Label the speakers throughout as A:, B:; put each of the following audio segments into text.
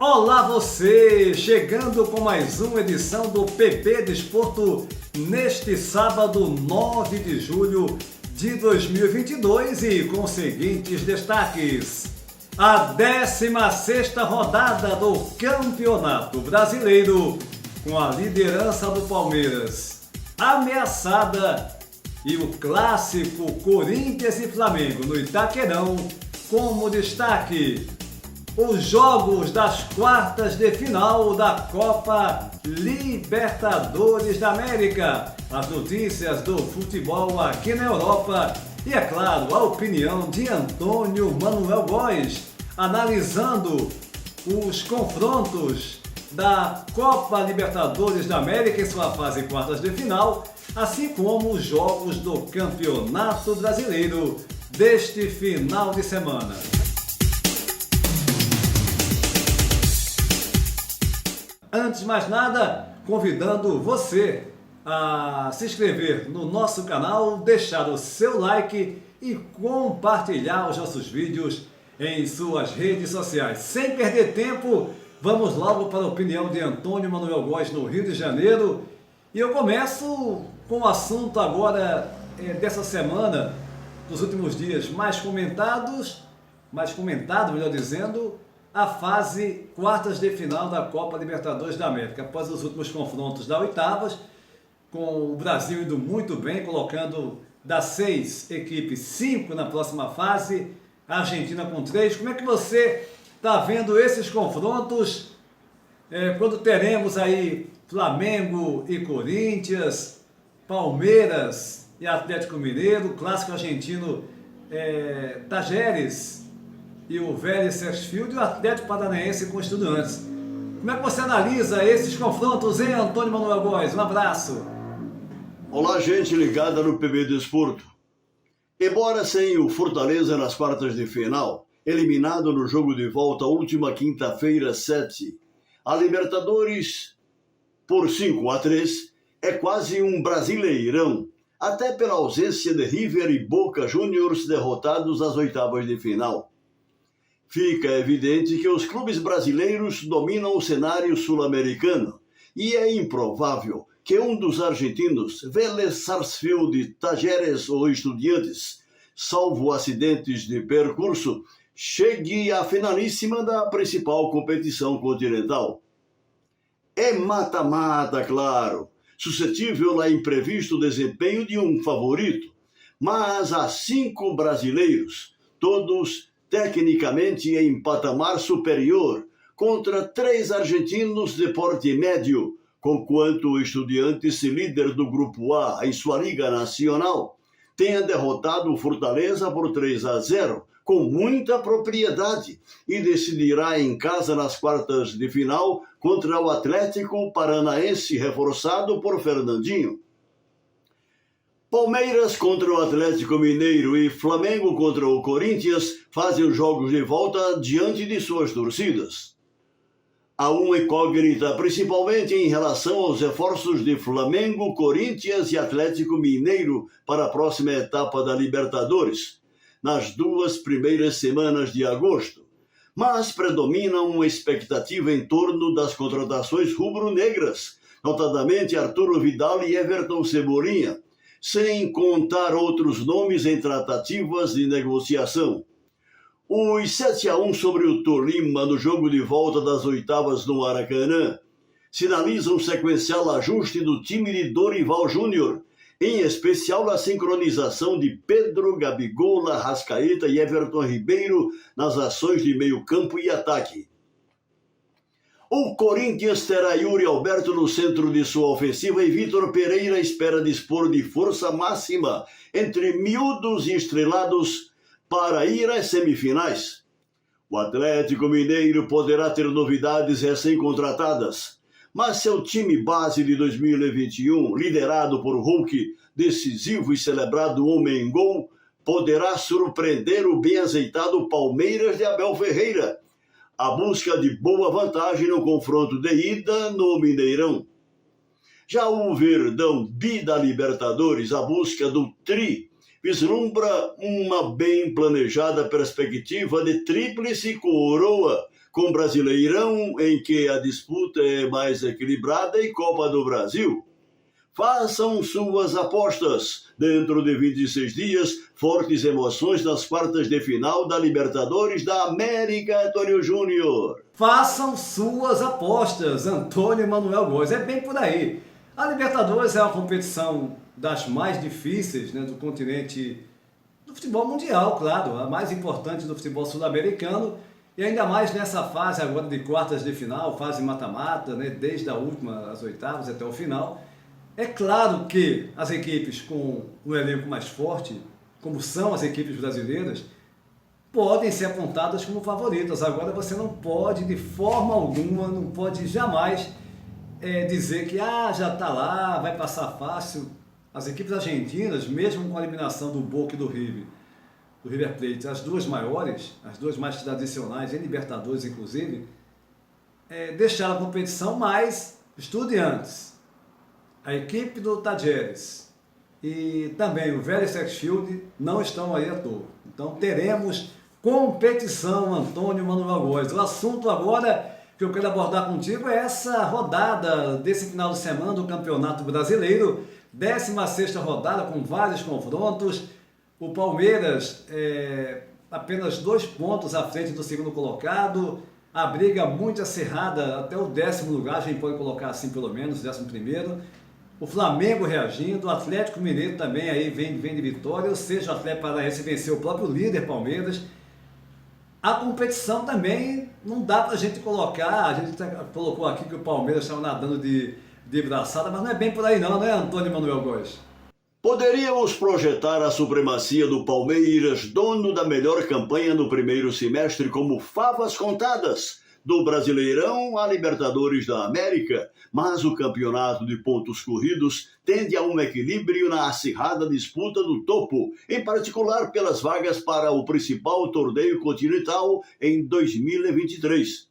A: Olá você, chegando com mais uma edição do PP Desporto neste sábado 9 de julho de 2022 e com os seguintes destaques. A 16ª rodada do Campeonato Brasileiro com a liderança do Palmeiras ameaçada e o clássico Corinthians e Flamengo no Itaquerão como destaque. Os jogos das quartas de final da Copa Libertadores da América, as notícias do futebol aqui na Europa e, é claro, a opinião de Antônio Manuel Góes, analisando os confrontos da Copa Libertadores da América em sua fase quartas de final, assim como os jogos do Campeonato Brasileiro deste final de semana. Antes de mais nada, convidando você a se inscrever no nosso canal, deixar o seu like e compartilhar os nossos vídeos em suas redes sociais. Sem perder tempo, vamos logo para a opinião de Antônio Manuel Góes no Rio de Janeiro. E eu começo com o assunto agora dessa semana, dos últimos dias mais comentado, melhor dizendo, a fase quartas de final da Copa Libertadores da América. Após os últimos confrontos da oitavas, com o Brasil indo muito bem, colocando das 6 equipes 5 na próxima fase, a Argentina com 3. Como é que você está vendo esses confrontos quando teremos aí Flamengo e Corinthians, Palmeiras e Atlético Mineiro, clássico argentino Tajeres e o Vélez Sarsfield e o Atlético Paranaense com Estudiantes. Como é que você analisa esses confrontos, hein, Antônio Manuel Góes? Um abraço.
B: Olá, gente ligada no PB Desporto. Embora sem o Fortaleza nas quartas de final, eliminado no jogo de volta última quinta-feira 7, a Libertadores por 5-3 é quase um brasileirão, até pela ausência de River e Boca Juniors derrotados nas oitavas de final. Fica evidente que os clubes brasileiros dominam o cenário sul-americano e é improvável que um dos argentinos, Vélez Sarsfield, Tajeres ou Estudiantes, salvo acidentes de percurso, chegue à finalíssima da principal competição continental. É mata-mata, claro, suscetível a imprevisto desempenho de um favorito, mas há 5 brasileiros, todos tecnicamente em patamar superior, contra 3 argentinos de porte médio, conquanto o Estudiantes, líder do Grupo A em sua Liga Nacional, tenha derrotado o Fortaleza por 3-0, com muita propriedade, e decidirá em casa nas quartas de final contra o Atlético Paranaense, reforçado por Fernandinho. Palmeiras contra o Atlético Mineiro e Flamengo contra o Corinthians fazem os jogos de volta diante de suas torcidas. Há uma incógnita, principalmente em relação aos reforços de Flamengo, Corinthians e Atlético Mineiro para a próxima etapa da Libertadores, nas 2 primeiras semanas de agosto. Mas predomina uma expectativa em torno das contratações rubro-negras, notadamente Arturo Vidal e Everton Cebolinha, sem contar outros nomes em tratativas de negociação. Os 7-1 sobre o Tolima no jogo de volta das oitavas no Maracanã sinalizam um sequencial ajuste do time de Dorival Júnior, em especial a sincronização de Pedro, Gabigol, Arrascaeta e Everton Ribeiro nas ações de meio campo e ataque. O Corinthians terá Yuri Alberto no centro de sua ofensiva e Vitor Pereira espera dispor de força máxima entre miúdos e estrelados para ir às semifinais. O Atlético Mineiro poderá ter novidades recém-contratadas, mas seu time base de 2021, liderado por Hulk, decisivo e celebrado homem-gol, poderá surpreender o bem azeitado Palmeiras de Abel Ferreira, a busca de boa vantagem no confronto de ida no Mineirão. Já o Verdão bi da Libertadores, a busca do tri, vislumbra uma bem planejada perspectiva de tríplice coroa com Brasileirão, em que a disputa é mais equilibrada, e Copa do Brasil. Façam suas apostas. Dentro de 26 dias, fortes emoções nas quartas de final da Libertadores da América, Antônio Júnior.
A: Façam suas apostas, Antônio Manuel Góes. É bem por aí. A Libertadores é uma competição das mais difíceis, né, do continente do futebol mundial, claro, a mais importante do futebol sul-americano, e ainda mais nessa fase agora de quartas de final, fase mata-mata, né, desde a última, as oitavas até o final. É claro que as equipes com um elenco mais forte, como são as equipes brasileiras, podem ser apontadas como favoritas. Agora você não pode, de forma alguma, não pode jamais dizer que já está lá, vai passar fácil. As equipes argentinas, mesmo com a eliminação do Boca e do River Plate, as duas maiores, as duas mais tradicionais, em Libertadores inclusive, deixaram a competição, mas Estudiantes, a equipe do Tajeres e também o Vélez Sarsfield não estão aí à toa. Então teremos competição, Antônio Manuel Góes. O assunto agora que eu quero abordar contigo é essa rodada desse final de semana do Campeonato Brasileiro, 16ª rodada com vários confrontos. O Palmeiras apenas 2 pontos à frente do segundo colocado, a briga muito acirrada até o 10º lugar, a gente pode colocar assim pelo menos, 11º. O Flamengo reagindo, o Atlético Mineiro também aí vem de vitória, ou seja, o Atlético Paranaense venceu o próprio líder Palmeiras. A competição também não dá para a gente colocar, a gente colocou aqui que o Palmeiras estava nadando de braçada, mas não é bem por aí não é, Antônio Manuel Góes?
B: Poderíamos projetar a supremacia do Palmeiras, dono da melhor campanha no primeiro semestre, como favas contadas, do Brasileirão à Libertadores da América, mas o campeonato de pontos corridos tende a um equilíbrio na acirrada disputa do topo, em particular pelas vagas para o principal torneio continental em 2023.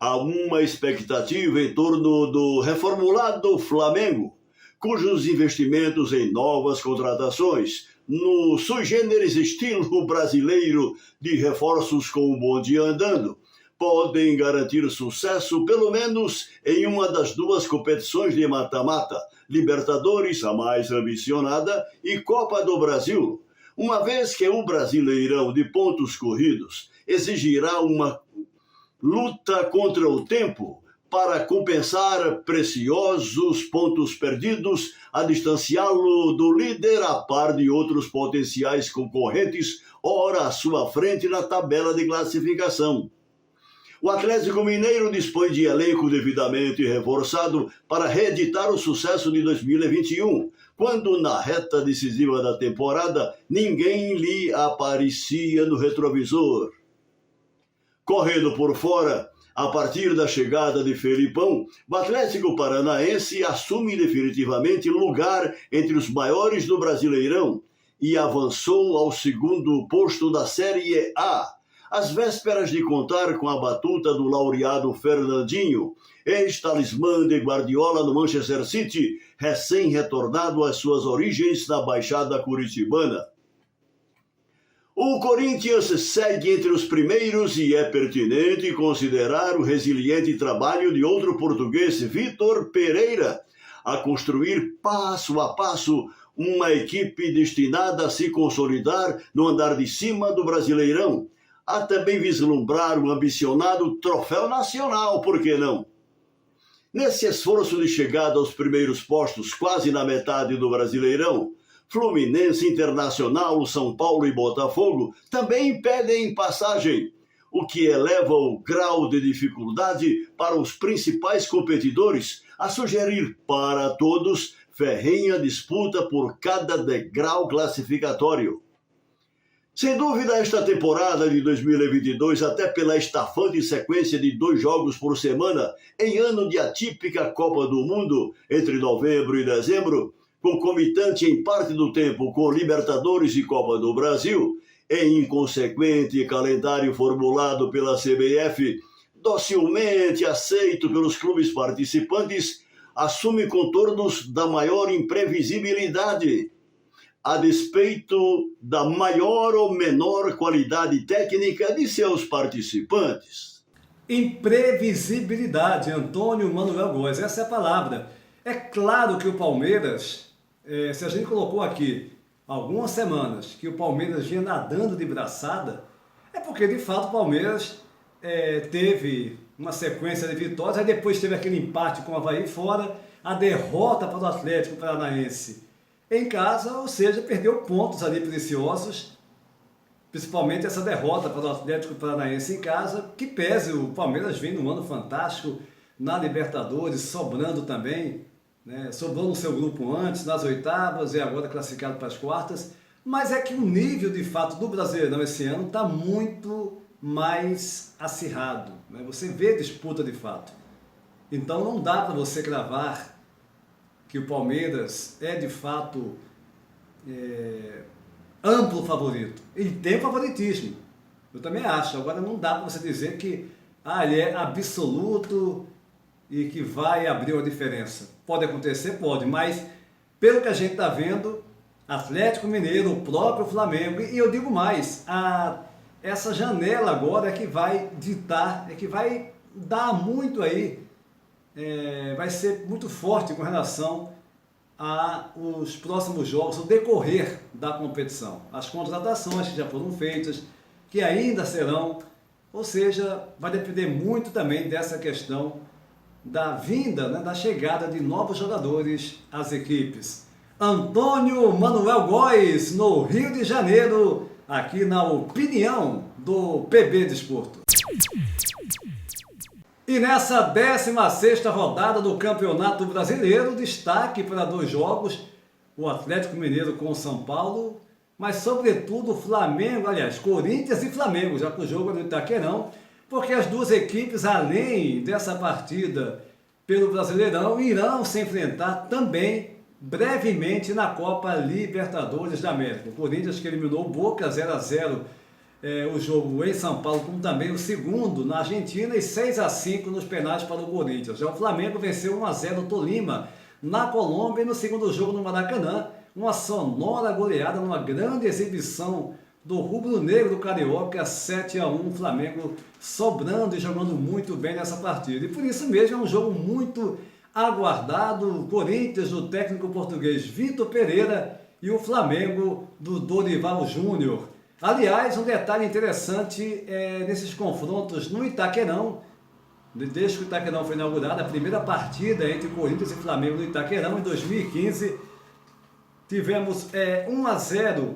B: Há uma expectativa em torno do reformulado Flamengo, cujos investimentos em novas contratações, no sui generis estilo brasileiro de reforços com o bonde andando, podem garantir sucesso pelo menos em uma das 2 competições de mata-mata, Libertadores, a mais ambicionada, e Copa do Brasil, uma vez que o Brasileirão de pontos corridos exigirá uma luta contra o tempo para compensar preciosos pontos perdidos, a distanciá-lo do líder a par de outros potenciais concorrentes, ora à sua frente na tabela de classificação. O Atlético Mineiro dispõe de elenco devidamente reforçado para reeditar o sucesso de 2021, quando na reta decisiva da temporada ninguém lhe aparecia no retrovisor. Correndo por fora, a partir da chegada de Felipão, o Atlético Paranaense assume definitivamente lugar entre os maiores do Brasileirão e avançou ao 2º posto da Série A, às vésperas de contar com a batuta do laureado Fernandinho, ex-talismã de Guardiola no Manchester City, recém-retornado às suas origens na Baixada Curitibana. O Corinthians segue entre os primeiros e é pertinente considerar o resiliente trabalho de outro português, Vitor Pereira, a construir passo a passo uma equipe destinada a se consolidar no andar de cima do Brasileirão, a também vislumbrar o ambicionado troféu nacional, por que não? Nesse esforço de chegada aos primeiros postos, quase na metade do Brasileirão, Fluminense, Internacional, São Paulo e Botafogo também pedem passagem, o que eleva o grau de dificuldade para os principais competidores, a sugerir para todos ferrenha disputa por cada degrau classificatório. Sem dúvida, esta temporada de 2022, até pela estafante sequência de 2 jogos por semana, em ano de atípica Copa do Mundo, entre novembro e dezembro, concomitante em parte do tempo com Libertadores e Copa do Brasil, em inconsequente calendário formulado pela CBF, docilmente aceito pelos clubes participantes, assume contornos da maior imprevisibilidade, a despeito da maior ou menor qualidade técnica de seus participantes.
A: imprevisibilidade. Antônio Manuel Góes, essa é a palavra. É claro que o Palmeiras, se a gente colocou aqui algumas semanas que o Palmeiras vinha nadando de braçada, é porque de fato o Palmeiras teve uma sequência de vitórias, aí depois teve aquele empate com o Avaí fora, a derrota para o Atlético Paranaense em casa, ou seja, perdeu pontos ali preciosos, principalmente essa derrota para o Atlético Paranaense em casa, que pese o Palmeiras vem num ano fantástico na Libertadores, sobrando também, né? Sobrou no seu grupo antes, nas oitavas e agora classificado para as quartas, mas é que o nível de fato do Brasileirão esse ano está muito mais acirrado, né? Você vê disputa de fato. Então não dá para você cravar que o Palmeiras é de fato amplo favorito. Ele tem favoritismo, eu também acho. Agora não dá para você dizer que ele é absoluto e que vai abrir uma diferença. Pode acontecer? Pode, mas pelo que a gente está vendo, Atlético Mineiro, o próprio Flamengo, e eu digo mais, essa janela agora é que vai ditar, é que vai dar muito aí, vai ser muito forte com relação aos próximos jogos, o decorrer da competição. As contratações que já foram feitas, que ainda serão, ou seja, vai depender muito também dessa questão da vinda, né, da chegada de novos jogadores às equipes. Antônio Manuel Góes, no Rio de Janeiro, aqui na opinião do PB Desporto. E nessa 16ª rodada do Campeonato Brasileiro, destaque para 2 jogos, o Atlético Mineiro com o São Paulo, mas sobretudo o Flamengo, aliás, Corinthians e Flamengo, já que o jogo é no Itaquerão, porque as duas equipes, além dessa partida pelo Brasileirão, irão se enfrentar também brevemente na Copa Libertadores da América. O Corinthians que eliminou o Boca 0-0 o jogo em São Paulo, como também o segundo na Argentina, e 6-5 nos penais para o Corinthians. Já o Flamengo venceu 1-0 o Tolima na Colômbia e no segundo jogo no Maracanã, uma sonora goleada numa grande exibição do rubro-negro do Carioca, 7-1, o Flamengo sobrando e jogando muito bem nessa partida. E por isso mesmo é um jogo muito aguardado, o Corinthians do técnico português Vitor Pereira e o Flamengo do Dorival Júnior. Aliás, um detalhe interessante nesses confrontos no Itaquerão, desde que o Itaquerão foi inaugurado, a primeira partida entre Corinthians e Flamengo no Itaquerão em 2015, tivemos 1-0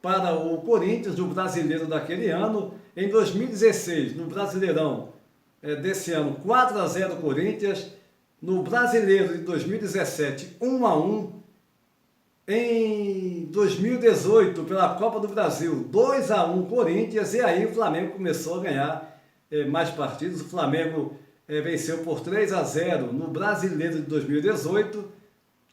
A: para o Corinthians, do brasileiro daquele ano. Em 2016, no Brasileirão desse ano, 4-0 Corinthians. No Brasileiro de 2017, 1-1. Em 2018, pela Copa do Brasil, 2-1 Corinthians. E aí o Flamengo começou a ganhar mais partidas. O Flamengo venceu por 3-0 no Brasileiro de 2018.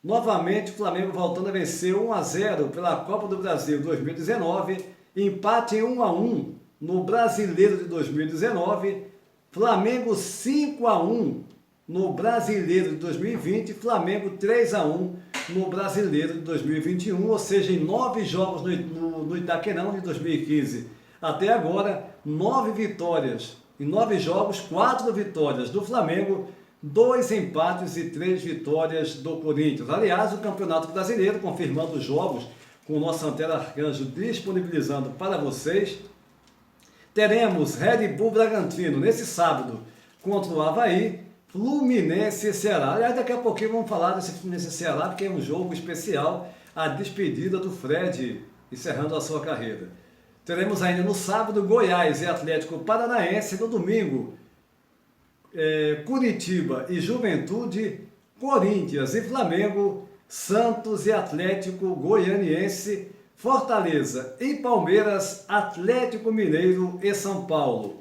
A: Novamente, o Flamengo voltando a vencer 1-0 pela Copa do Brasil 2019, empate em 1-1 no Brasileiro de 2019, Flamengo 5-1 no Brasileiro de 2020, Flamengo 3-1 no Brasileiro de 2021, ou seja, em 9 jogos no Itaquerão de 2015 até agora, 9 vitórias. Em 9 jogos, 4 vitórias do Flamengo, 2 empates e 3 vitórias do Corinthians. Aliás, o Campeonato Brasileiro, confirmando os jogos, com o nosso Antero Arcanjo disponibilizando para vocês, teremos Red Bull Bragantino nesse sábado contra o Avaí, Fluminense e Ceará. Aliás, daqui a pouquinho vamos falar desse Fluminense e Ceará, porque é um jogo especial, a despedida do Fred, encerrando a sua carreira. Teremos ainda no sábado Goiás e Atlético Paranaense, no domingo Curitiba e Juventude, Corinthians e Flamengo, Santos e Atlético Goianiense, Fortaleza e Palmeiras, Atlético Mineiro e São Paulo,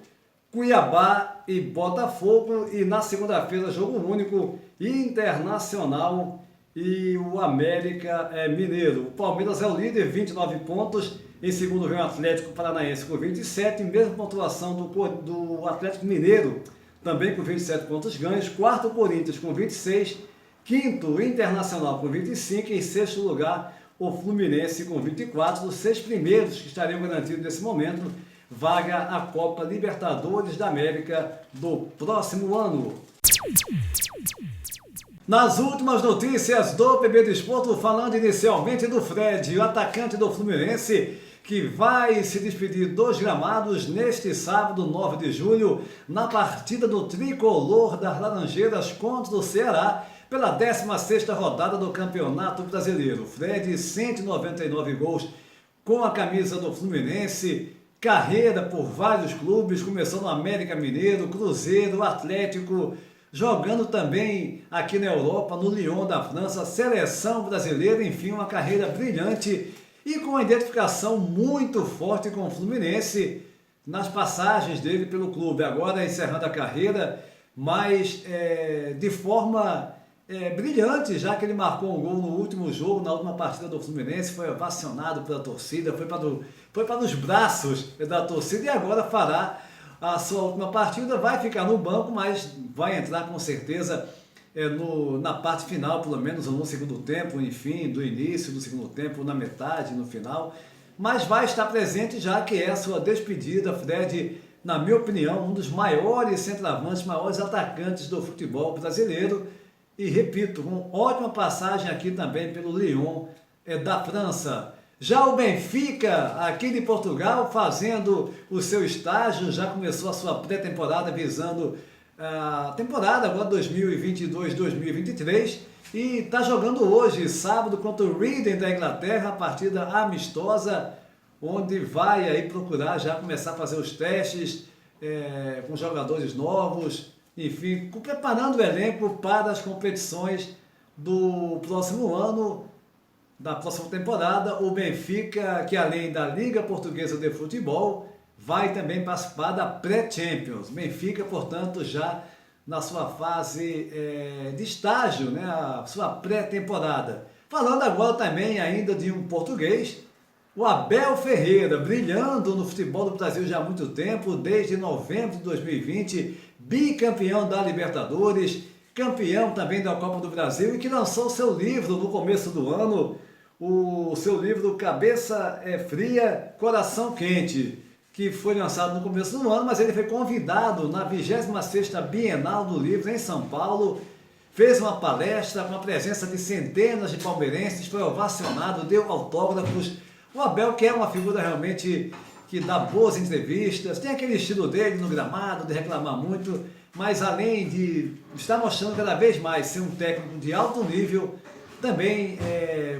A: Cuiabá e Botafogo, e na segunda-feira jogo único, Internacional e o América Mineiro. O Palmeiras é o líder, 29 pontos, em segundo vem o Atlético Paranaense com 27, mesma pontuação do Atlético Mineiro, também com 27 pontos ganhos, quarto o Corinthians com 26, quinto o Internacional com 25, em sexto lugar o Fluminense com 24, os 6 primeiros que estariam garantidos nesse momento, vaga à Copa Libertadores da América do próximo ano. Nas últimas notícias do PB Desporto, falando inicialmente do Fred, o atacante do Fluminense, que vai se despedir dos gramados neste sábado, 9 de julho, na partida do tricolor das Laranjeiras contra o Ceará, pela 16ª rodada do Campeonato Brasileiro. Fred, 199 gols com a camisa do Fluminense, carreira por vários clubes, começou no América Mineiro, Cruzeiro, Atlético, jogando também aqui na Europa, no Lyon da França, seleção brasileira, enfim, uma carreira brilhante e com uma identificação muito forte com o Fluminense nas passagens dele pelo clube. Agora encerrando a carreira, mas de forma brilhante, já que ele marcou um gol no último jogo, na última partida do Fluminense, foi ovacionado pela torcida, foi para os braços da torcida e agora fará a sua última partida, vai ficar no banco, mas vai entrar com certeza na parte final, pelo menos no segundo tempo, enfim, do início do segundo tempo, na metade, no final, mas vai estar presente já que é a sua despedida. Fred, na minha opinião, um dos maiores centroavantes, maiores atacantes do futebol brasileiro e, repito, com ótima passagem aqui também pelo Lyon da França. Já o Benfica, aqui de Portugal, fazendo o seu estágio, já começou a sua pré-temporada visando a temporada agora 2022-2023 e está jogando hoje, sábado, contra o Reading da Inglaterra, a partida amistosa, onde vai aí procurar já começar a fazer os testes com jogadores novos, enfim, preparando o elenco para as competições do próximo ano, da próxima temporada. O Benfica, que além da Liga Portuguesa de Futebol, vai também participar da Pré-Champions. Benfica, portanto, já na sua fase de estágio, né, a sua pré-temporada. Falando agora também ainda de um português, o Abel Ferreira, brilhando no futebol do Brasil já há muito tempo, desde novembro de 2020, bicampeão da Libertadores, campeão também da Copa do Brasil e que lançou seu livro no começo do ano, o seu livro Cabeça Fria, Coração Quente, que foi lançado no começo do ano, mas ele foi convidado na 26ª Bienal do Livro em São Paulo, fez uma palestra com a presença de centenas de palmeirenses, foi ovacionado, deu autógrafos. O Abel, que é uma figura realmente que dá boas entrevistas, tem aquele estilo dele no gramado, de reclamar muito, mas além de estar mostrando cada vez mais ser um técnico de alto nível, também,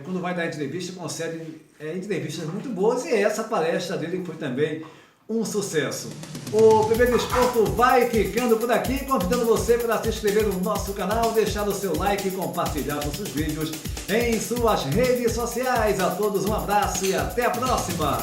A: quando vai dar entrevista, concede entrevistas muito boas, e essa palestra dele foi também um sucesso. O PB Desporto vai ficando por aqui, convidando você para se inscrever no nosso canal, deixar o seu like e compartilhar nossos vídeos em suas redes sociais. A todos um abraço e até a próxima!